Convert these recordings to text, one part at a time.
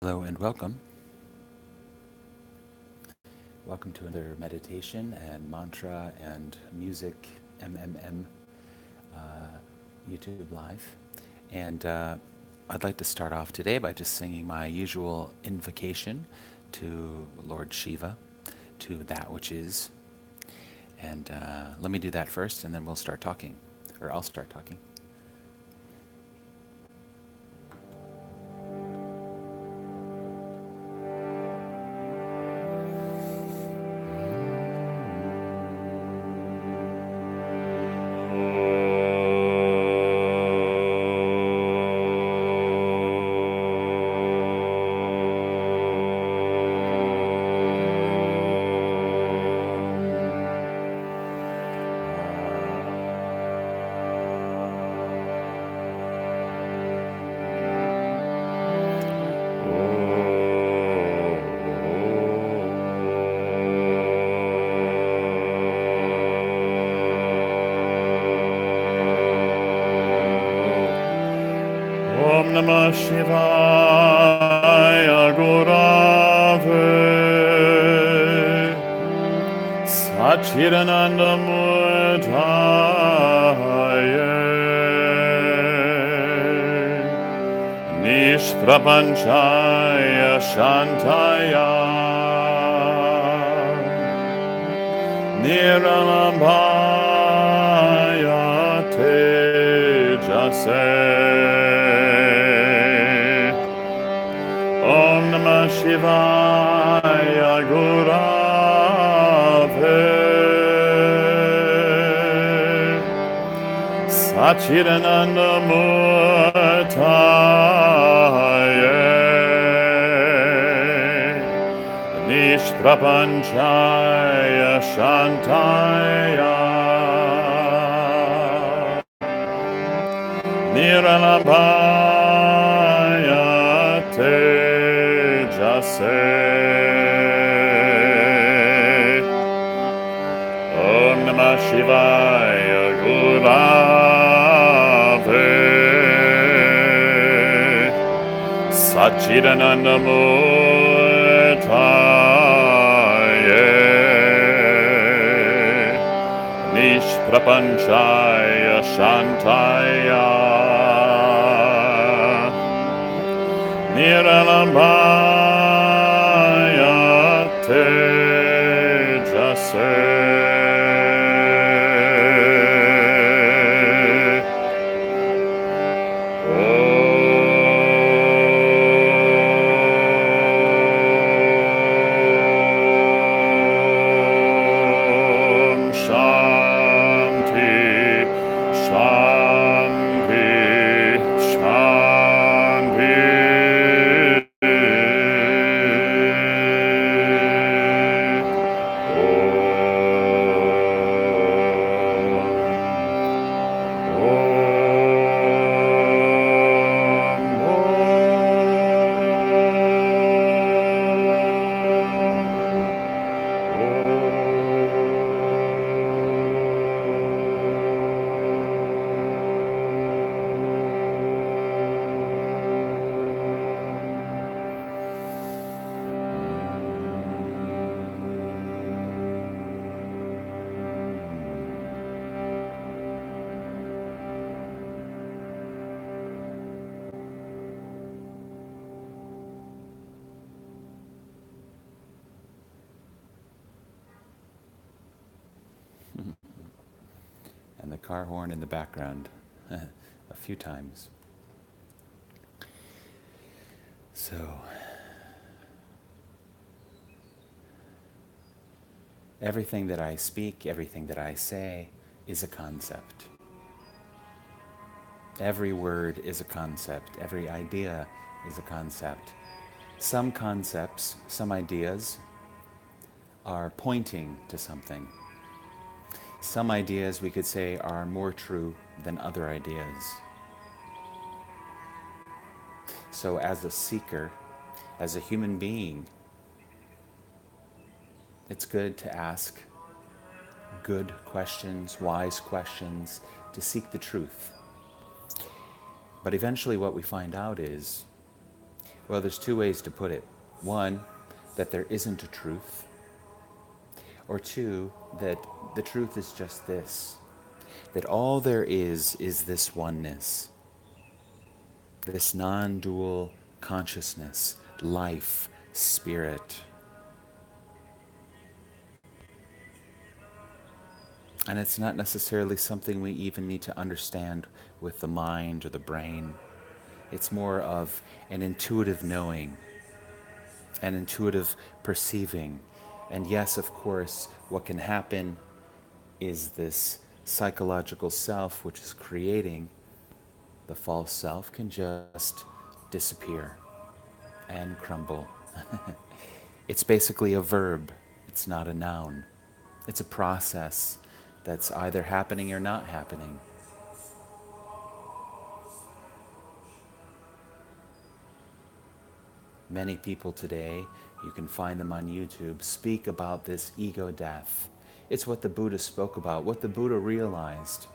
Hello and welcome. Welcome to another meditation and mantra and music MMM uh, YouTube Live. And I'd like to start off today by just singing my usual invocation to Lord Shiva, to that which is. And let me do that first, and then we'll start talking, or I'll start talking. Om Namah Shivaya Gurave Satchidananda Murtaye Nishprapanchaya Shantaya Niramabhaya Tejase Om Namah Shivaya Gurave Satchidananda Murtaye Nishprapanchaya Shantaya Niranabhaya Tejase Om Namah Shivaya Gurave Satchidananda Murtaye Nishprapanchaya Shantaya Niranabhaya Tejase Om Shanti Shanti And the car horn in the background a few times. So, everything that I speak, everything that I say is a concept. Every word is a concept. Every idea is a concept. Some concepts, some ideas are pointing to something. Some ideas, we could say, are more true than other ideas. So as a seeker, as a human being, it's good to ask good questions, wise questions, to seek the truth. But eventually what we find out is Well, there's two ways to put it. One, that there isn't a truth, or two, that the truth is just this, that all there is this oneness, this non dual consciousness, life, spirit. And it's not necessarily something we even need to understand with the mind or the brain. It's more of an intuitive knowing, an intuitive perceiving. And yes, of course, what can happen is this psychological self, which is creating the false self, can just disappear and crumble. It's basically a verb, it's not a noun. It's a process that's either happening or not happening. Many people today, you can find them on YouTube, speak about this ego death. It's what the Buddha spoke about, what the Buddha realized.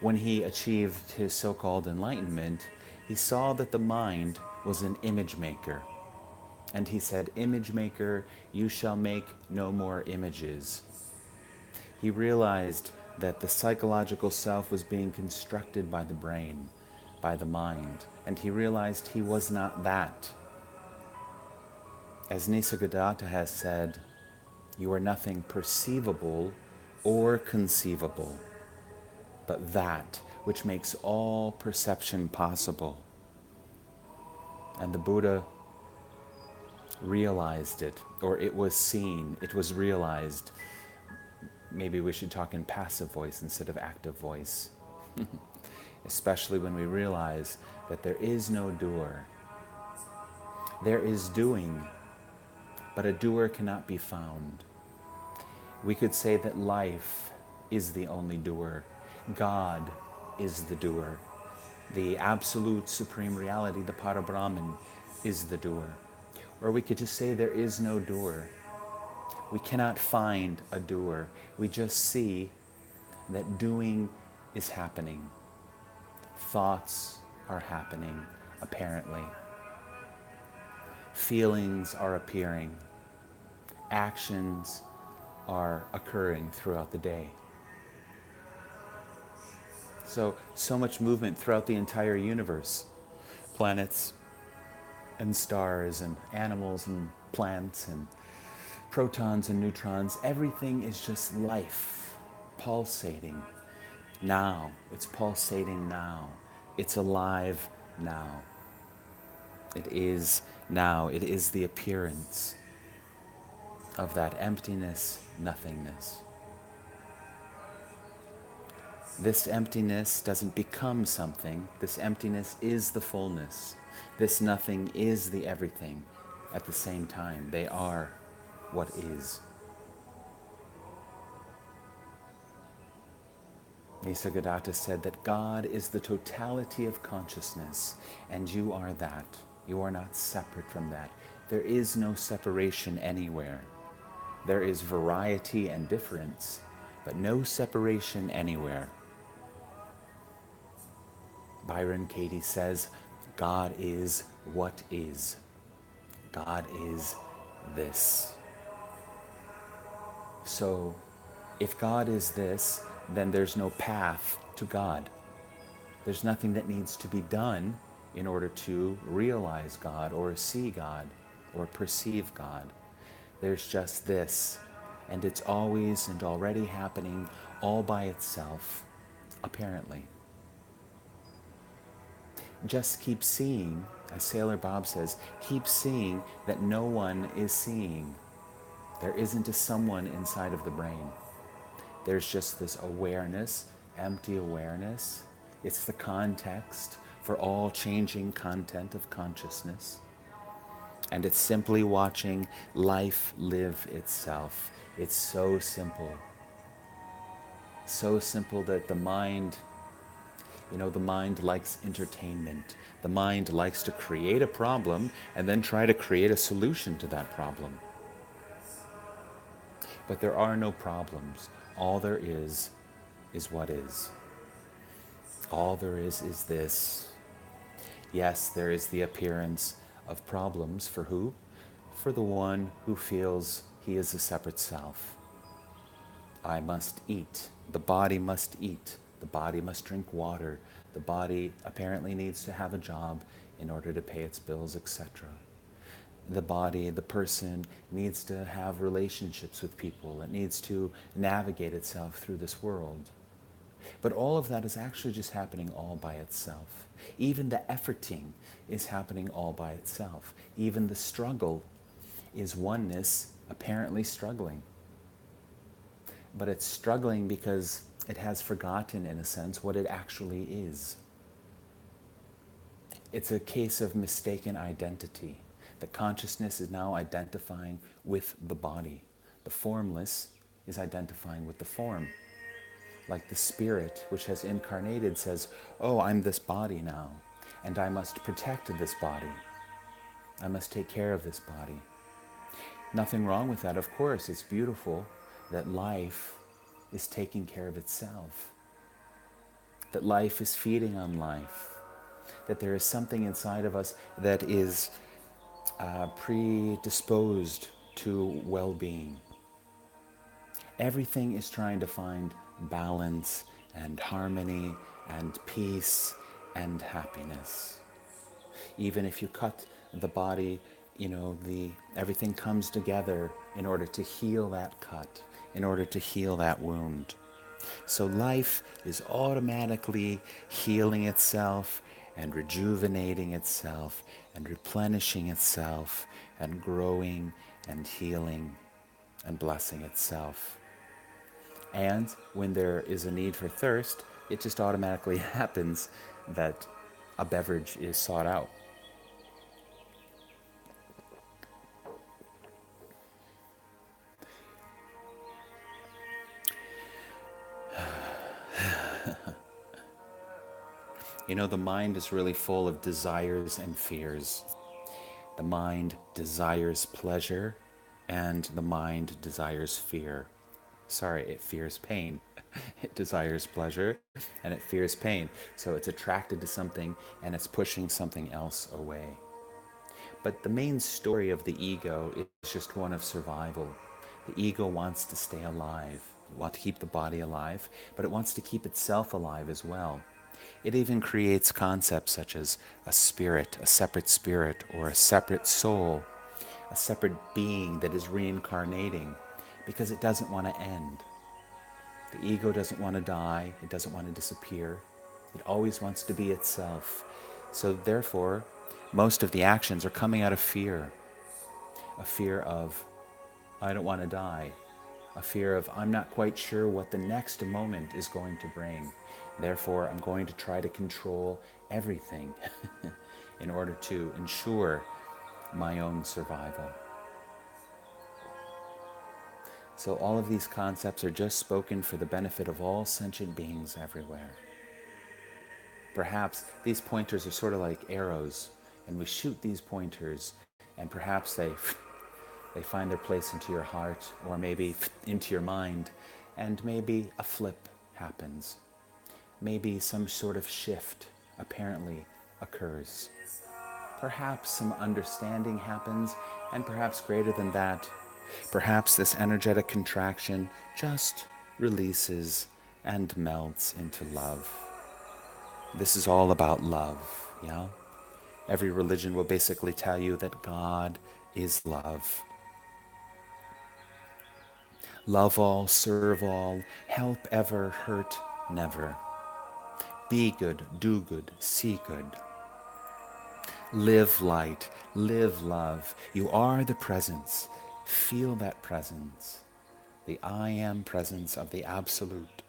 When he achieved his so-called enlightenment, he saw that the mind was an image maker. And he said, "Image maker, you shall make no more images." He realized that the psychological self was being constructed by the brain, by the mind, and he realized he was not that. As Nisargadatta has said, you are nothing perceivable or conceivable, but that which makes all perception possible. And the Buddha realized it, or it was seen, it was realized. Maybe we should talk in passive voice instead of active voice. Especially when we realize that there is no doer. There is doing, but a doer cannot be found. We could say that life is the only doer. God is the doer. The absolute supreme reality, the Parabrahman, is the doer. Or we could just say there is no doer. We cannot find a doer. We just see that doing is happening. Thoughts are happening, apparently. Feelings are appearing. Actions are occurring throughout the day. So much movement throughout the entire universe. Planets and stars and animals and plants and protons and neutrons. Everything is just life, pulsating now. It's pulsating now. It's alive now. It is now. It is the appearance of that emptiness, nothingness. This emptiness doesn't become something. This emptiness is the fullness. This nothing is the everything at the same time. They are what is. Nisargadatta said that God is the totality of consciousness, and you are that. You are not separate from that. There is no separation anywhere. There is variety and difference, but no separation anywhere. Byron Katie says, God is what is. God is this. So, if God is this, then there's no path to God. There's nothing that needs to be done in order to realize God or see God or perceive God. There's just this, and it's always and already happening all by itself, apparently. Just keep seeing, as Sailor Bob says, keep seeing that no one is seeing. There isn't a someone inside of the brain. There's just this awareness, empty awareness. It's the context for all changing content of consciousness. And it's simply watching life live itself. It's so simple. So simple that the mind, the mind likes entertainment. The mind likes to create a problem and then try to create a solution to that problem. But there are no problems. All there is what is. All there is this. Yes, there is the appearance of problems for who? For the one who feels he is a separate self. I must eat. The body must eat. The body must drink water. The body apparently needs to have a job in order to pay its bills, etc. The body, the person, needs to have relationships with people. It needs to navigate itself through this world. But all of that is actually just happening all by itself. Even the efforting is happening all by itself. Even the struggle is oneness apparently struggling. But it's struggling because it has forgotten, in a sense, what it actually is. It's a case of mistaken identity. The consciousness is now identifying with the body. The formless is identifying with the form. Like the spirit, which has incarnated, says, oh, I'm this body now, and I must protect this body. I must take care of this body. Nothing wrong with that, of course. It's beautiful that life is taking care of itself, that life is feeding on life, that there is something inside of us that is predisposed to well-being. Everything is trying to find balance and harmony and peace and happiness. Even if you cut the body, everything comes together in order to heal that cut, in order to heal that wound. So life is automatically healing itself and rejuvenating itself and replenishing itself and growing and healing and blessing itself. And when there is a need for thirst, it just automatically happens that a beverage is sought out. The mind is really full of desires and fears. The mind desires pleasure, and the mind desires fear. Sorry, it fears pain. It desires pleasure, and it fears pain. So it's attracted to something, and it's pushing something else away. But the main story of the ego is just one of survival. The ego wants to stay alive, wants to keep the body alive, but it wants to keep itself alive as well. It even creates concepts such as a spirit, a separate spirit, or a separate soul, a separate being that is reincarnating, because it doesn't want to end. The ego doesn't want to die, it doesn't want to disappear. It always wants to be itself. So therefore, most of the actions are coming out of fear. A fear of, I don't want to die. A fear of, I'm not quite sure what the next moment is going to bring. Therefore, I'm going to try to control everything in order to ensure my own survival. So all of these concepts are just spoken for the benefit of all sentient beings everywhere. Perhaps these pointers are sort of like arrows, and we shoot these pointers, and perhaps they find their place into your heart, or maybe into your mind, and maybe a flip happens. Maybe some sort of shift apparently occurs. Perhaps some understanding happens, and perhaps greater than that, perhaps this energetic contraction just releases and melts into love. This is all about love, yeah? Every religion will basically tell you that God is love. Love all, serve all, help ever, hurt never. Be good, do good, see good. Live light, live love. You are the presence. Feel that presence. The I am presence of the Absolute.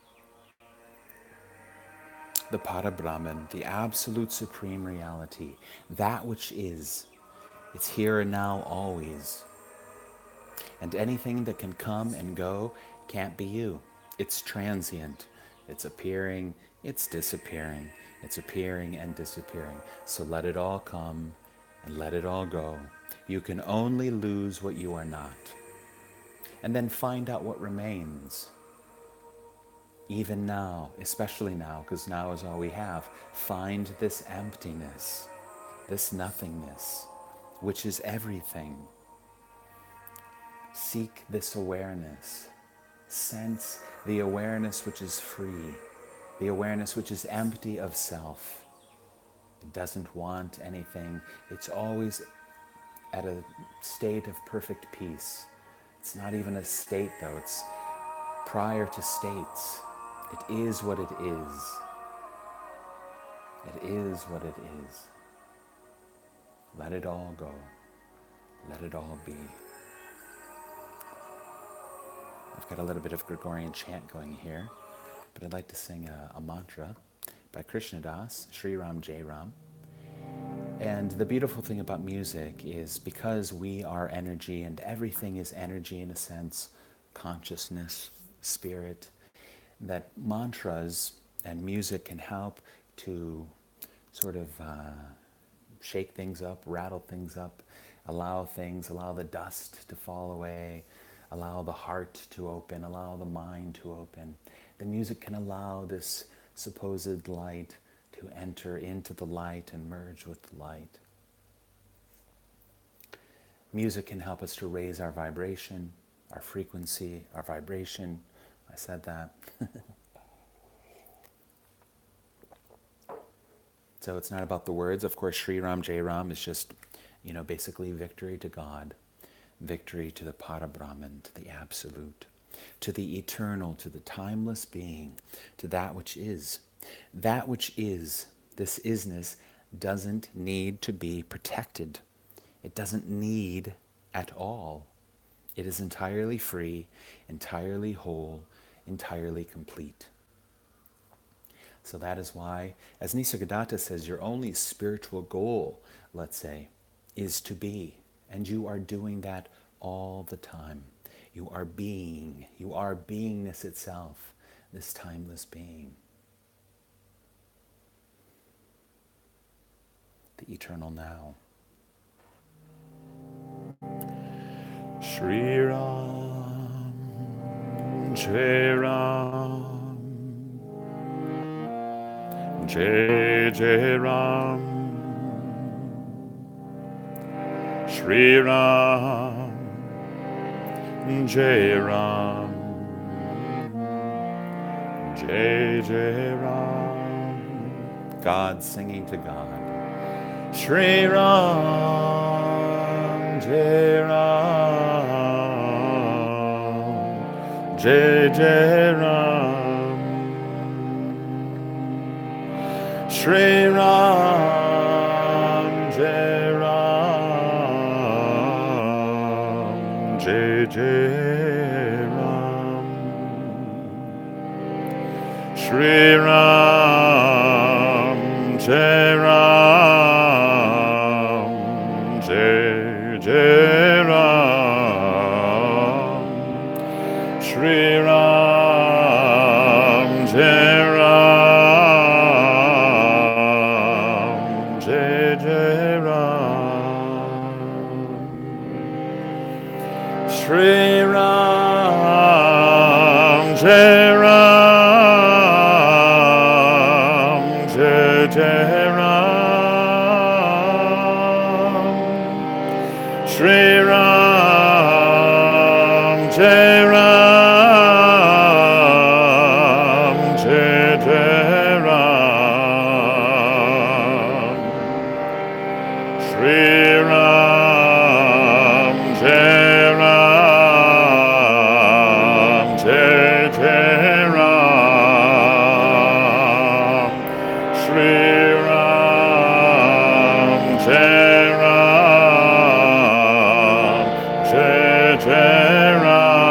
The Parabrahman, the Absolute Supreme Reality. That which is. It's here and now always. And anything that can come and go can't be you. It's transient. It's appearing, it's disappearing. It's appearing and disappearing. So let it all come and let it all go. You can only lose what you are not. And then find out what remains. Even now, especially now, because now is all we have. Find this emptiness, this nothingness. which is everything. Seek this awareness. Sense the awareness which is free, the awareness which is empty of self. It doesn't want anything. It's always at a state of perfect peace. It's not even a state though, it's prior to states. It is what it is. It is what it is. Let it all go. Let it all be. I've got a little bit of Gregorian chant going here, but I'd like to sing a mantra by Krishnadas, Sri Ram Jai Ram. And the beautiful thing about music is because we are energy and everything is energy in a sense, consciousness, spirit, that mantras and music can help to sort of shake things up, rattle things up, allow the dust to fall away, allow the heart to open, allow the mind to open. The music can allow this supposed light to enter into the light and merge with the light. Music can help us to raise our vibration, our frequency, our vibration. I said that. So it's not about the words. Of course, Sri Ram Jai Ram is just, basically victory to God, victory to the Parabrahman, to the Absolute, to the eternal, to the timeless being, to that which is. That which is, this isness, doesn't need to be protected. It doesn't need at all. It is entirely free, entirely whole, entirely complete. So that is why, as Nisargadatta says, your only spiritual goal, let's say, is to be. And you are doing that all the time. You are being. You are beingness itself, this timeless being. The eternal now. Shri Ram Jai Ram Jai Jai Ram Shri Ram Jai Ram Jai Jai Ram. God singing to God. Shri Ram Jai Ram Jai Jai Ram Shri Ram Jai Ram Jai Jai Ram Shri Ram Jai Ram Jai Jai Ram Shri Ram Jai Ram Jai Jai Ram Shri Ram Jai Ram Jai Jai Ram Shri Ram Jai Ram Jai Jai Ram Shri Ram Jai Ram Jai Jai Ram Shri Ram Jai Ram Jai Jai Ram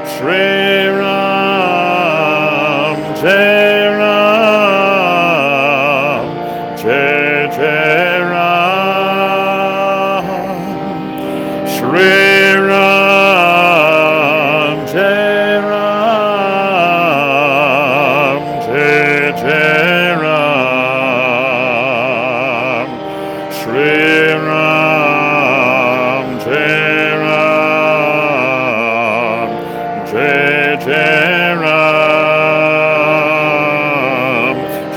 Shri Ram Jai Ram Jai Jai Ram Shri Ram Jai Ram Jai Jai Ram Shri Ram Jai Ram Jai Jai Ram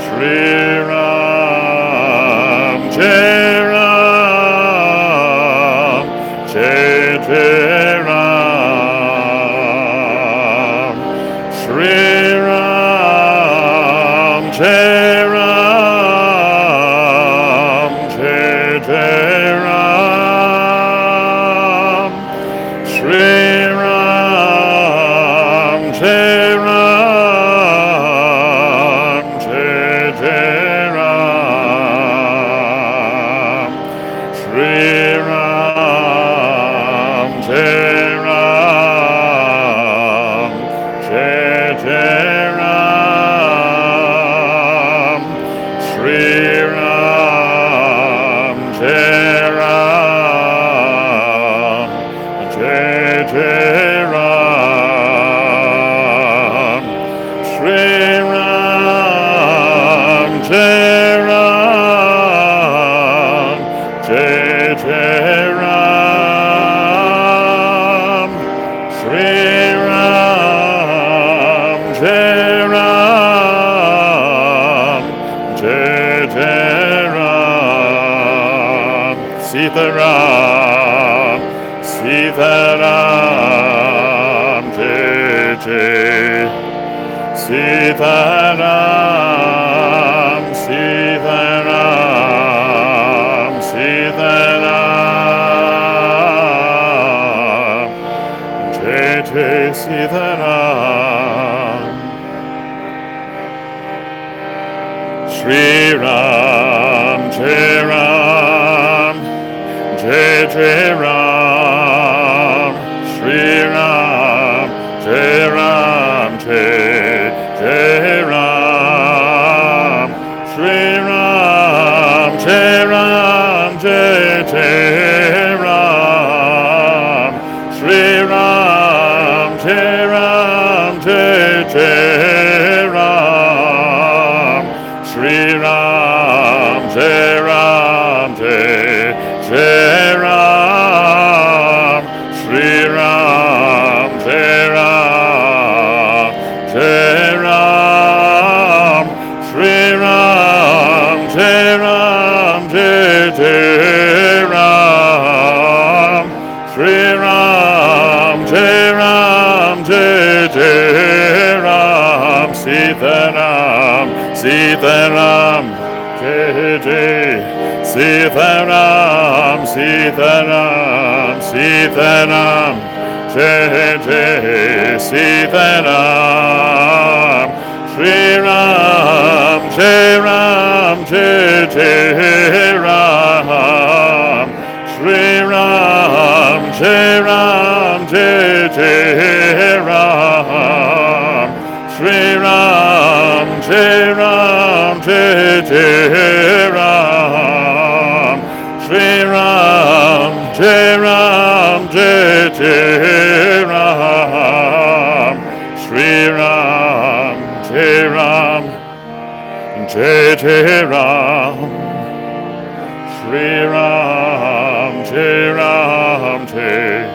Shri Ram Jai Jai Ram, Shri Ram, Jai Ram, Jai Jai Ram, Sita Ram, Sita Ram, Jai Jai, Sita Ram, Sita Ram, Sita Ram, Jai Jai Sita Ram, Shri Ram, Jai Ram, Jai Jai Ram, Shri Ram, Jai Ram, Jai Jai Ram, Shri Ram, Jai Ram, Jai Jai Ram, Shri Ram, Jai Ram, Jai Jai Ram, Shri Ram, Jai Ram, Jai Jai Ram, Shri Ram, Jai Ram, Jai Ram, Shri Ram, Jai Ram, Jai Jai Ram, Shri Ram, Jai Ram, Jai Jai Ram, Sita Ram, Sita Ram, Jai Jai, Sita Ram, Sita Ram, Sita Ram, Jai Jai, Sita Ram, Shri Ram, Jai Ram, Jai Jai Ram, Shri Ram, Jai Ram, Jai Jai Ram, Shri Ram, Jai Ram, Jai Jai Ram, Shri Ram, Jai Ram, Jai Jai Ram, Shri Ram, Jai Ram, Jai Jai Ram, Shri Ram, Jai Ram, Jai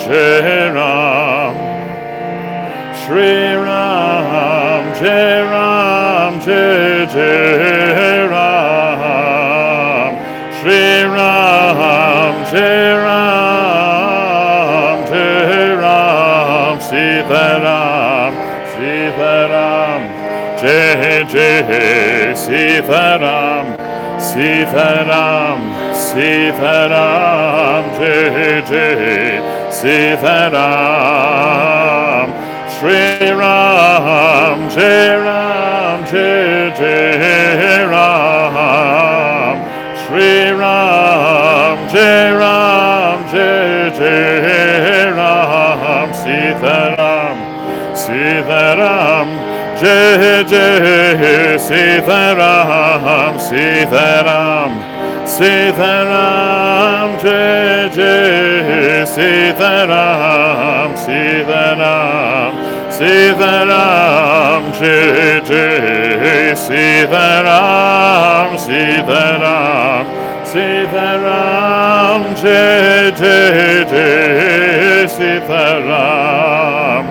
Jai Ram, Shri Ram, Jai Ram, Jai Jai Ram, Shri Ram, Jai Ram, Jai Ram, Sita Ram, Sita Ram, Jai Jai, Sita Ram, Sita Ram, Sita Ram, Jai Jai, Sita Ram, Shri Ram, Jai Ram, Jai Jai Ram, Shri Ram, Jai Ram, Jai Jai Ram, Sita Ram, Sita Ram, Jai Jai, Sita Ram, Sita Ram, Sita Ram, Jai Jai, Sita Ram, Sita Ram, Sita Ram, Jai Jai, Sita Ram, Sita Ram, Sita Ram, Jai Jai Jai, Sita Ram,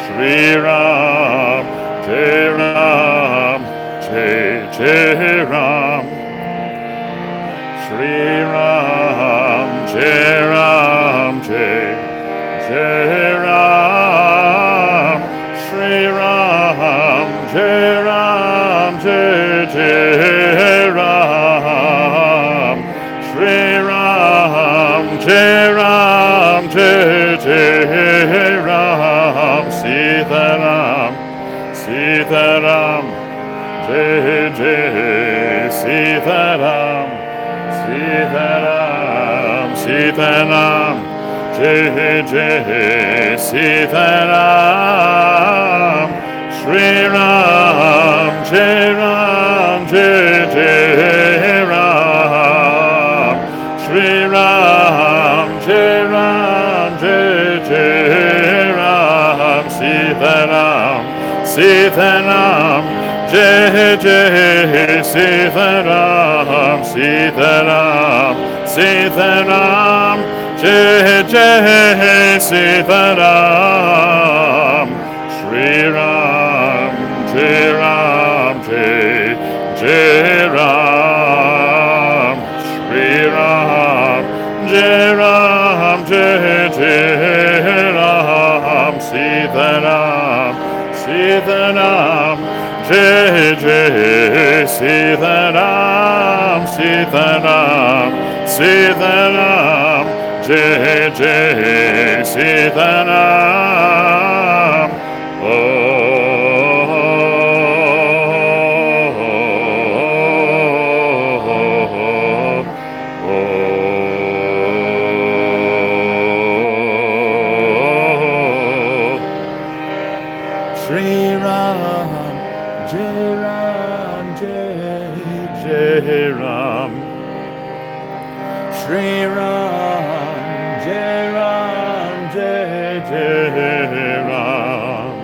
Shri Ram, Jai Ram, Jai Jai Ram, Shri Ram, Jai Ram, Jai Jai Ram, Shri Ram, Jai Ram, Jai Jai Ram, Shri Ram, Jai Ram, Jai Jai Ram, Sita Ram, Sita Ram, Jai Jai, Sita Ram, Sita Ram, Sita Ram, Jai Jai, Sita Ram, Shri Ram, Jai Ram, Jai Jai Ram, Shri Ram, Jai Ram, Jai Jai Ram, Sita Ram, Sita Ram, Jai Jai, Sita Ram, Sita Ram, Sitaram, Jai Jai Sitaram, Shri Ram, Jai Ram, Jai Jai Ram, Shri Ram, Jai Ram, Jai Jai Ram, Sitaram, Sitaram, Jai Jai Sitaram, Sitaram, Sitaram, Jai Jai Sitaram. Shri Ram, Jai Ram, Jai Jai Ram, Shri Ram, Jai Ram, Jai Jai Ram,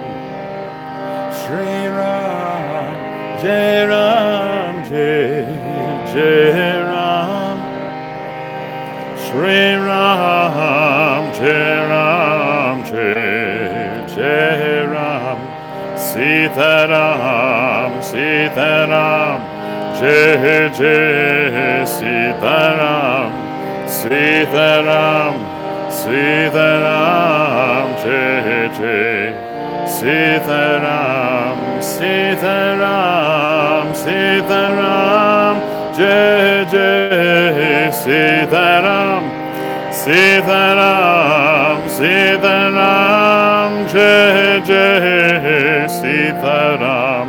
Shri Ram, Jai Ram, Jai Jai Ram, Shri Ram, Jai Ram, Jai Ram, Sitaram, Sitaram, Jai Jai Sitaram, Sitaram, Sitaram, Jai Jai Sitaram, Sitaram, Sitaram, Jai Jai Sitaram, Sitaram, Sitaram, Jai Jai Sitaram,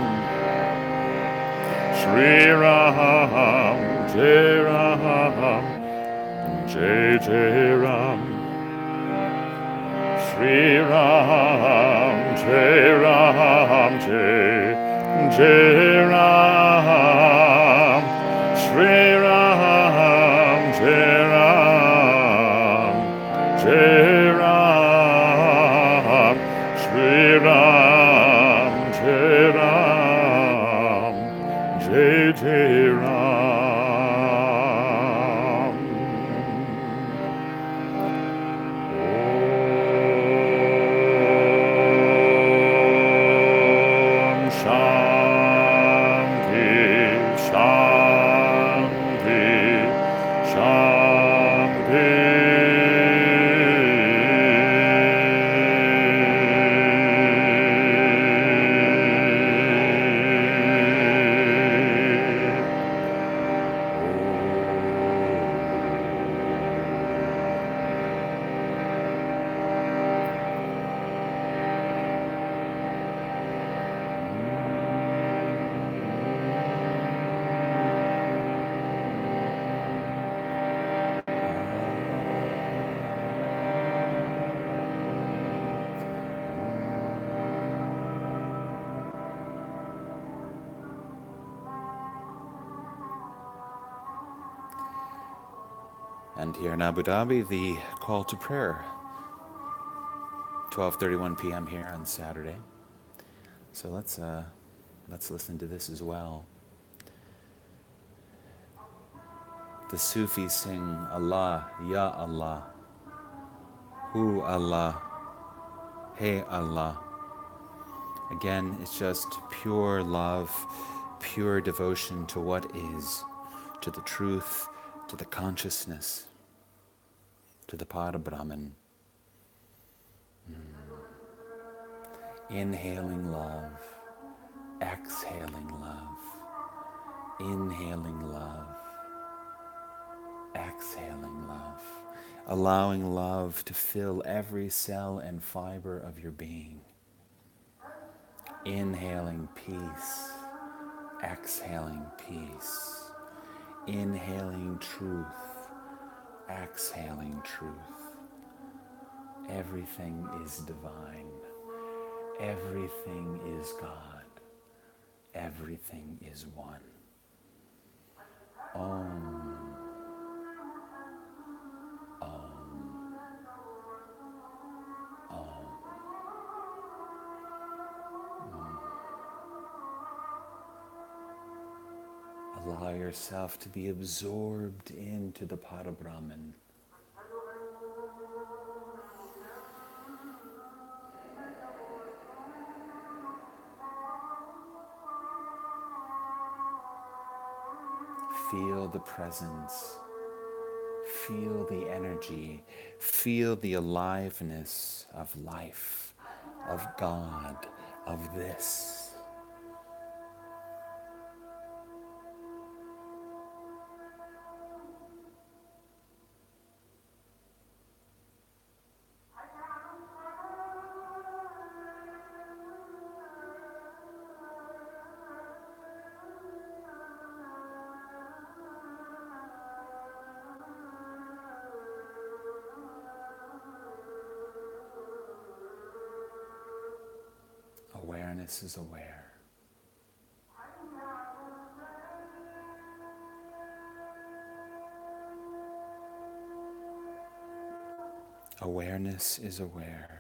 Shri Ram, Jai Ram, Jai Jai Ram, Shri Ram, Jai Ram, Jai Jai Ram, Shri Ram, Jai Ram, Jai Ram, Shri Ram, Jai Ram, Jai Jai Ram. Om Shanti, Shanti, And here in Abu Dhabi, the call to prayer, 12:31 p.m. here on Saturday. So let's listen to this as well. The Sufis sing Allah, Ya Allah, Hu Allah, Hey Allah. Again, it's just pure love, pure devotion to what is, to the truth, to the consciousness, to the Parabrahman. Inhaling love, exhaling love, inhaling love, exhaling love, allowing love to fill every cell and fiber of your being. Inhaling peace, exhaling peace, inhaling truth, exhaling truth. Everything is divine. Everything is God. Everything is one. Om. Om. Om. allow yourself to be absorbed into the Parabrahman. Feel the presence, feel the energy, feel the aliveness of life, of God, of this. Awareness is aware. Awareness is aware.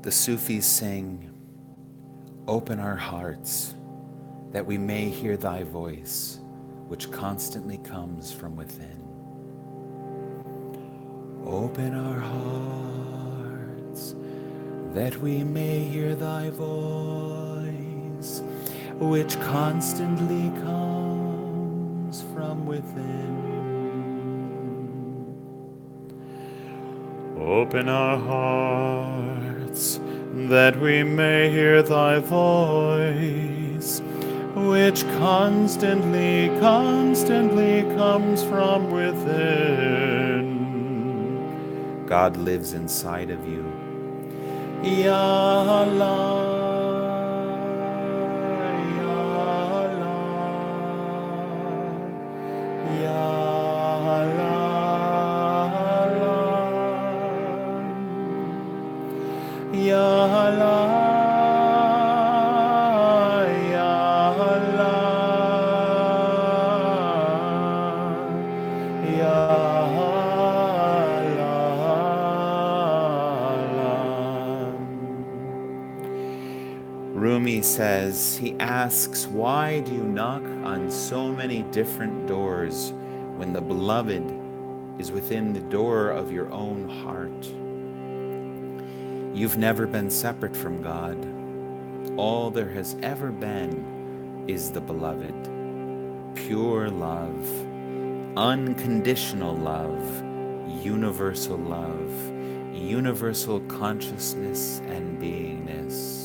The Sufis sing, "Open our hearts, that we may hear thy voice, which constantly comes from within." Open our hearts, that we may hear thy voice, which constantly comes from within. Open our hearts, that we may hear thy voice, which constantly comes from within. God lives inside of you. Ya Allah, Ya Allah, Ya Allah, Ya Allah, Ya Allah, Ya Rumi says, he asks, why do you knock on so many different doors when the beloved is within the door of your own heart? You've never been separate from God. All there has ever been is the beloved. Pure love, unconditional love, universal consciousness and beingness.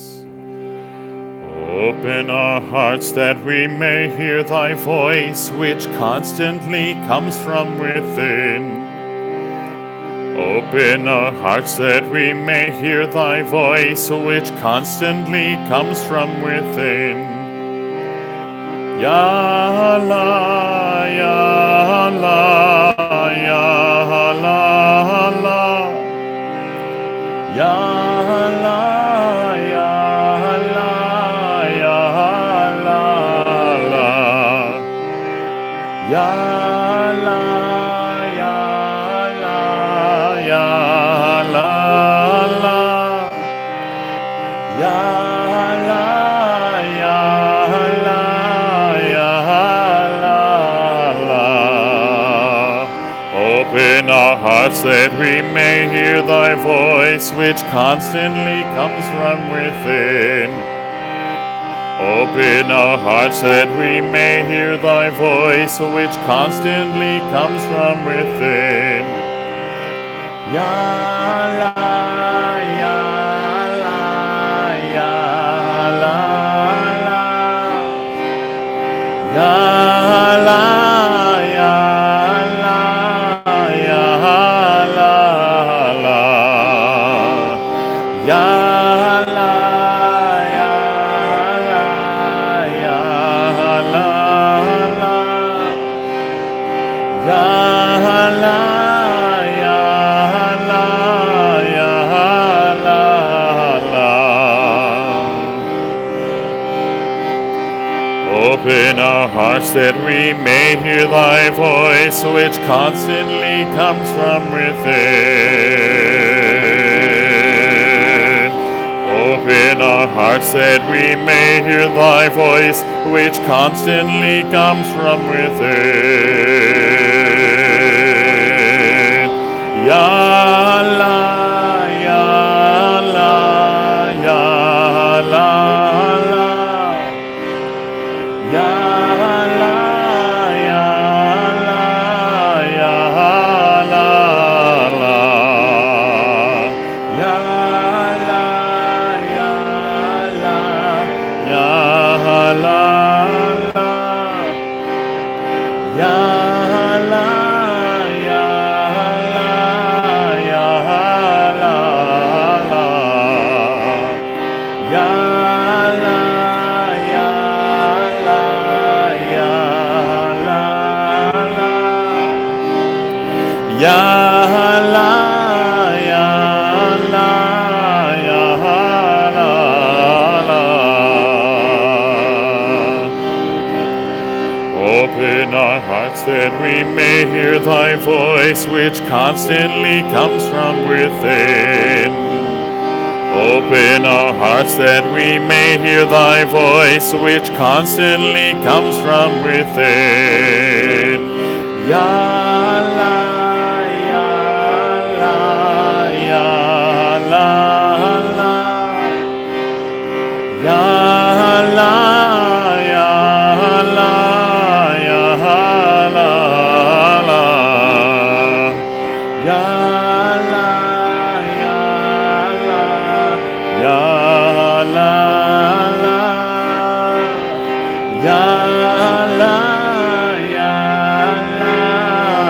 Open our hearts that we may hear thy voice, which constantly comes from within. Open our hearts that we may hear thy voice, which constantly comes from within. Ya Allah, Ya Allah, Ya Allah, Ya Allah, Ya Allah, Ya Allah, Ya Allah, Ya Allah, Ya Allah, Ya Allah, Ya Allah. Open our hearts that we may hear thy voice, which constantly comes from within. Open our hearts that we may hear thy voice, which constantly comes from within. Ya la, ya la, ya la, la. Ya la, ya la, ya la, la. Ya la, ya la, ya la, la. Ya la, ya la, ya la, la. Open our hearts that we may hear thy voice, which constantly comes from within. Open our hearts that we may hear thy voice, which constantly comes from within. Ya la, ya la, ya la, la. Ya la, ya la, ya la, la. Ya la, ya la, ya la, la. Ya la, ya la, ya la, la. Ya la, ya la, ya la, la. Ya la, ya la, ya la, la. Open our hearts that we may hear thy voice, which constantly comes from within. Open our hearts that we may hear thy voice, which constantly comes from within. Ya la, ya la, ya la, la. Ya la, ya la, ya la, la. Ya la, ya la, ya la, la. Ya la, ya la,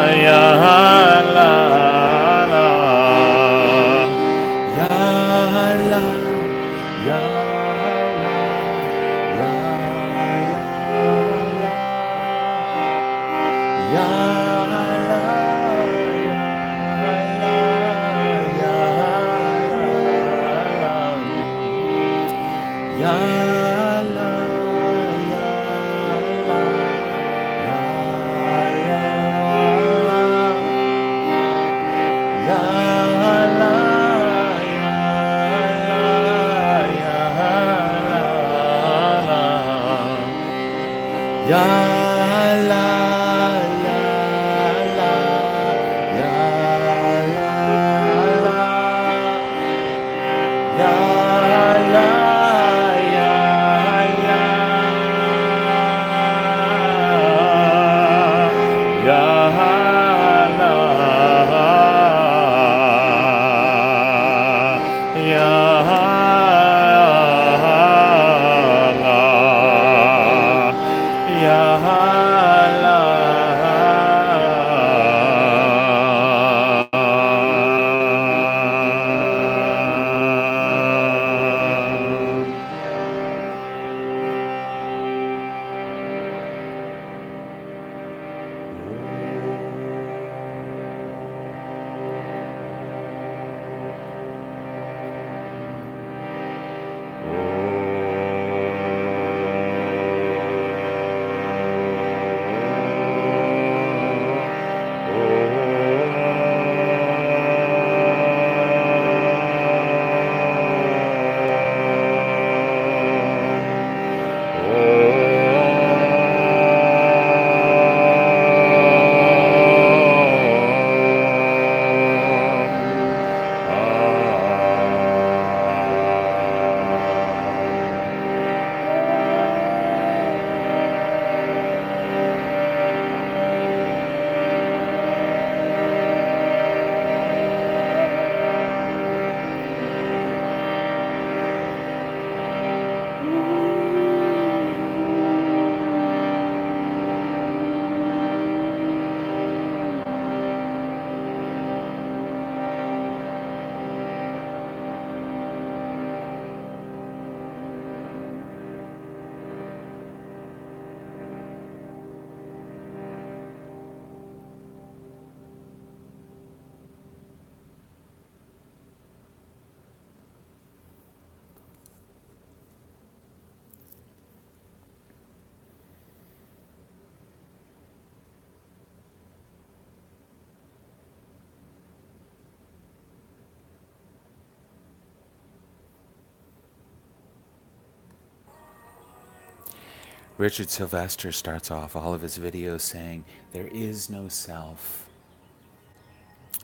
Richard Sylvester starts off all of his videos saying, there is no self.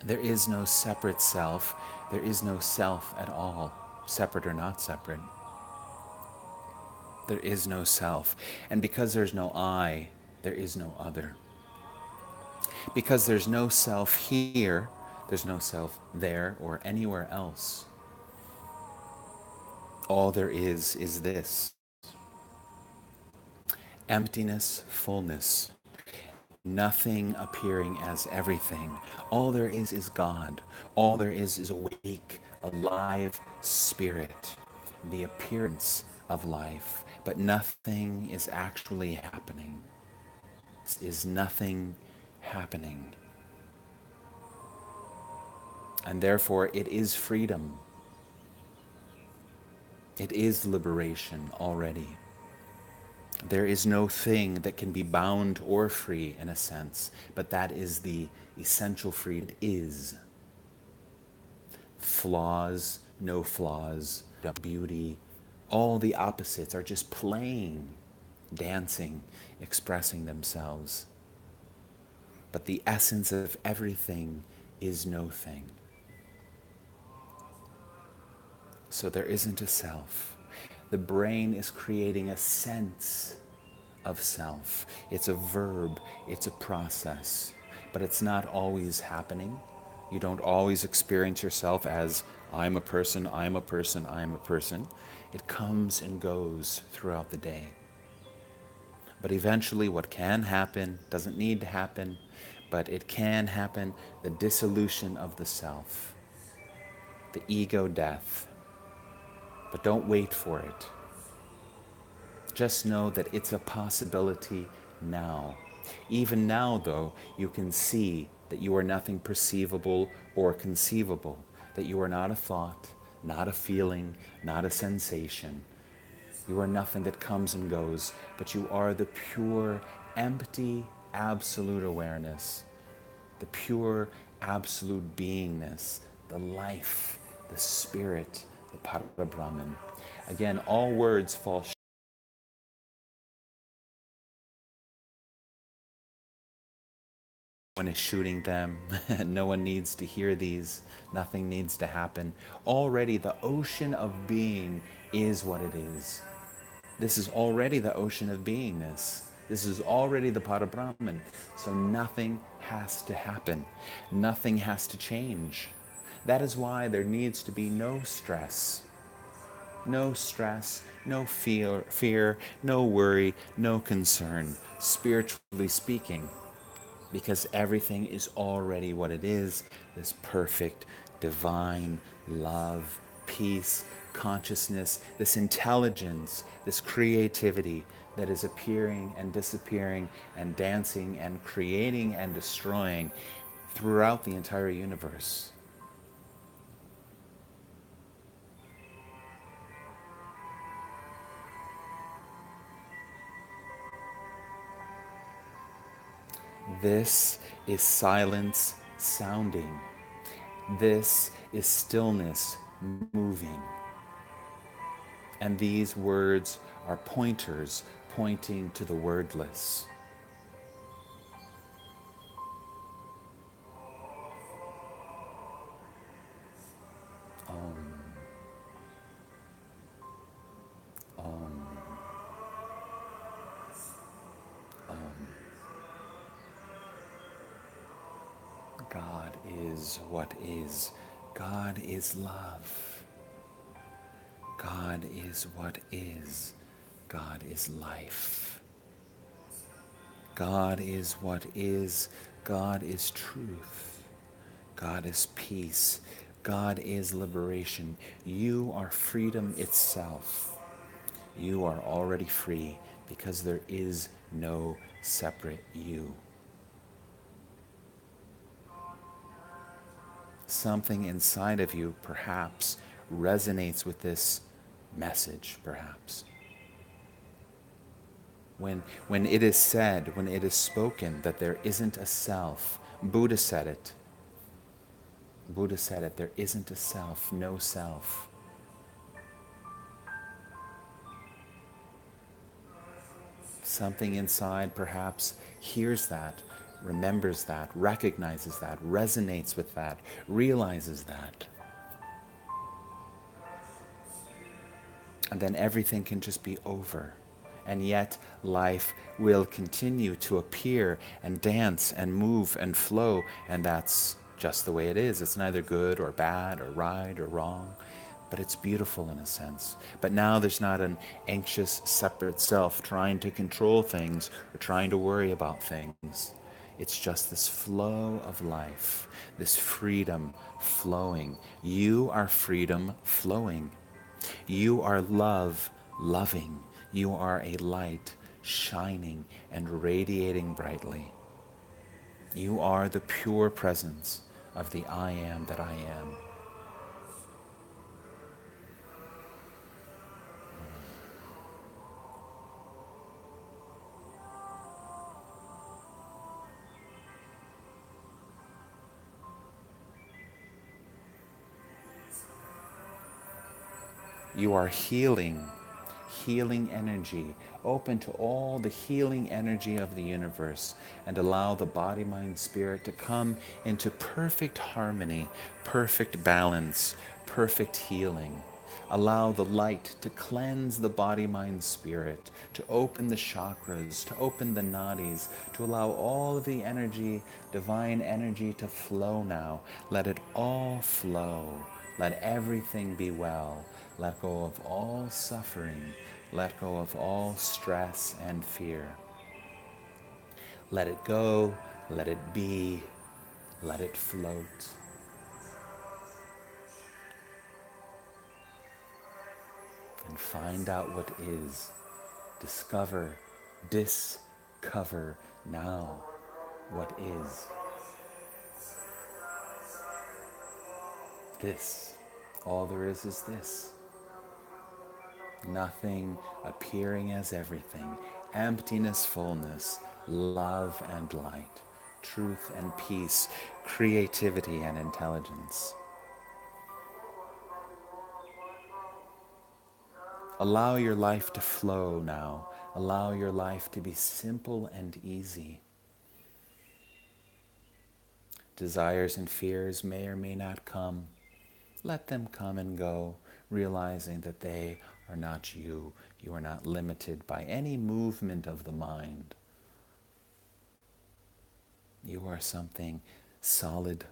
There is no separate self. There is no self at all, separate or not separate. There is no self. And because there's no I, there is no other. Because there's no self here, there's no self there or anywhere else. All there is this emptiness, fullness, nothing appearing as everything. All there is God. All there is awake, alive spirit, the appearance of life. But nothing is actually happening. Is nothing happening. And therefore, it is freedom. It is liberation already. There is no thing that can be bound or free in a sense, but that is the essential freedom. It is. Flaws, no flaws, beauty, all the opposites are just playing, dancing, expressing themselves. But the essence of everything is no thing. So there isn't a self. The brain is creating a sense of self. It's a verb, it's a process, but it's not always happening. You don't always experience yourself as I'm a person, I'm a person, I'm a person. It comes and goes throughout the day. But eventually what can happen, doesn't need to happen, but it can happen, the dissolution of the self, the ego death. But don't wait for it. Just know that it's a possibility now. Even now, though, you can see that you are nothing perceivable or conceivable, that you are not a thought, not a feeling, not a sensation. You are nothing that comes and goes, but you are the pure, empty, absolute awareness, the pure, absolute beingness, the life, the spirit, the Parabrahman. Again, all words fall short. No one is shooting them. No one needs to hear these. Nothing needs to happen. Already the ocean of being is what it is. This is already the ocean of beingness. This is already the Parabrahman. So nothing has to happen. Nothing has to change. That is why there needs to be no stress. No stress, no fear, no worry, no concern, spiritually speaking, because everything is already what it is, this perfect, divine love, peace, consciousness, this intelligence, this creativity that is appearing and disappearing and dancing and creating and destroying throughout the entire universe. This is silence sounding. This is stillness moving. And these words are pointers pointing to the wordless. God is what is. God is love. God is what is. God is life. God is what is. God is truth. God is peace. God is liberation. You are freedom itself. You are already free because there is no separate you. Something inside of you perhaps resonates with this message, perhaps. When it is said, when it is spoken that there isn't a self, Buddha said it. Buddha said it, there isn't a self, no self. Something inside perhaps hears that, remembers that, recognizes that, resonates with that, realizes that. And then everything can just be over. And yet life will continue to appear and dance and move and flow. And that's just the way it is. It's neither good or bad or right or wrong, but it's beautiful in a sense. But now there's not an anxious, separate self trying to control things or trying to worry about things. It's just this flow of life, this freedom flowing. You are freedom flowing. You are love loving. You are a light shining and radiating brightly. You are the pure presence of the I am that I am. You are healing, healing energy. Open to all the healing energy of the universe and allow the body, mind, spirit to come into perfect harmony, perfect balance, perfect healing. Allow the light to cleanse the body, mind, spirit, to open the chakras, to open the nadis, to allow all of the energy, divine energy to flow now. Let it all flow. Let everything be well. Let go of all suffering. Let go of all stress and fear. Let it go. Let it be. Let it float. And find out what is. Discover now what is. This. All there is this. Nothing appearing as everything. Emptiness, fullness, love and light, truth and peace, creativity and intelligence. Allow your life to flow now. Allow your life to be simple and easy. Desires and fears may or may not come. Let them come and go, realizing that they are not you. You are not limited by any movement of the mind. You are something solid,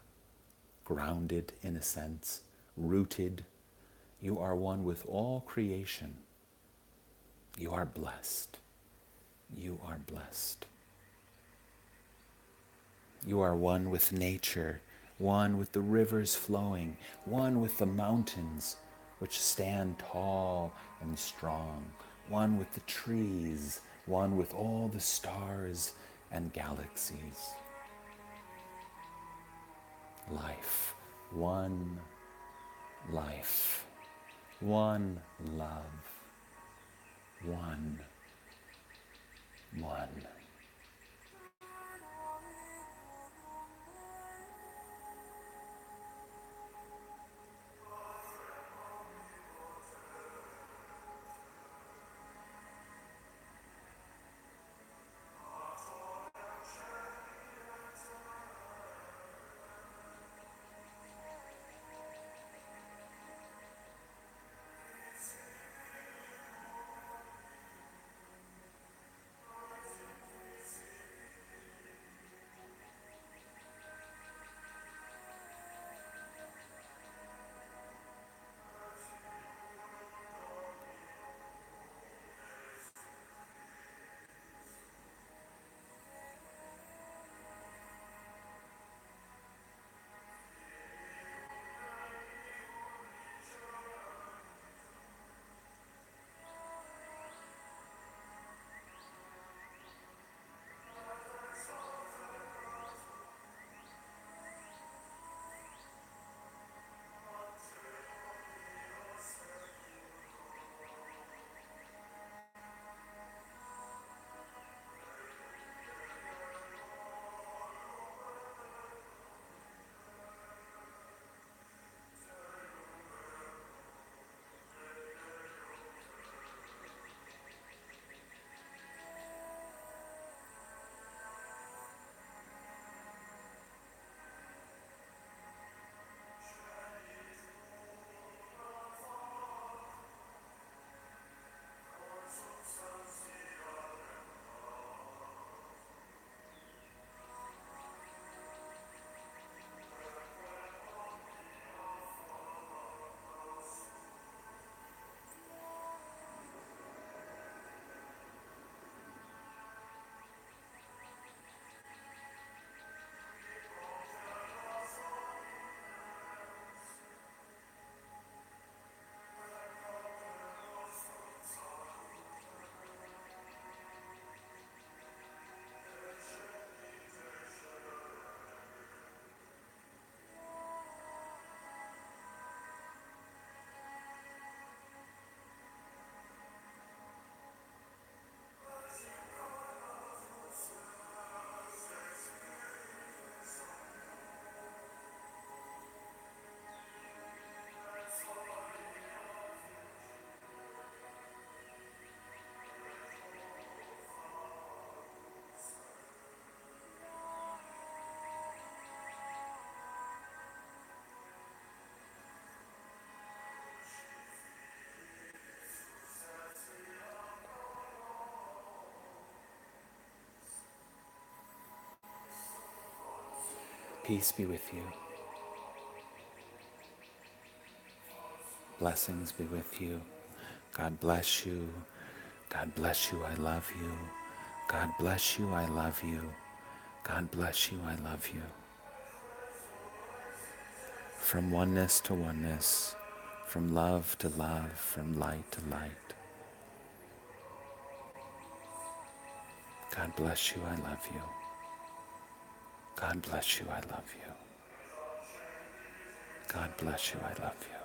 grounded in a sense, rooted. You are one with all creation. You are blessed. You are blessed. You are one with nature, one with the rivers flowing, one with the mountains which stand tall and strong, one with the trees, one with all the stars and galaxies. Life, one life, one love, one. Peace be with you. Blessings be with you. God bless you. God bless you. I love you. God bless you. I love you. God bless you. I love you. From oneness to oneness, from love to love, from light to light. God bless you. I love you. God bless you. I love you. God bless you. I love you.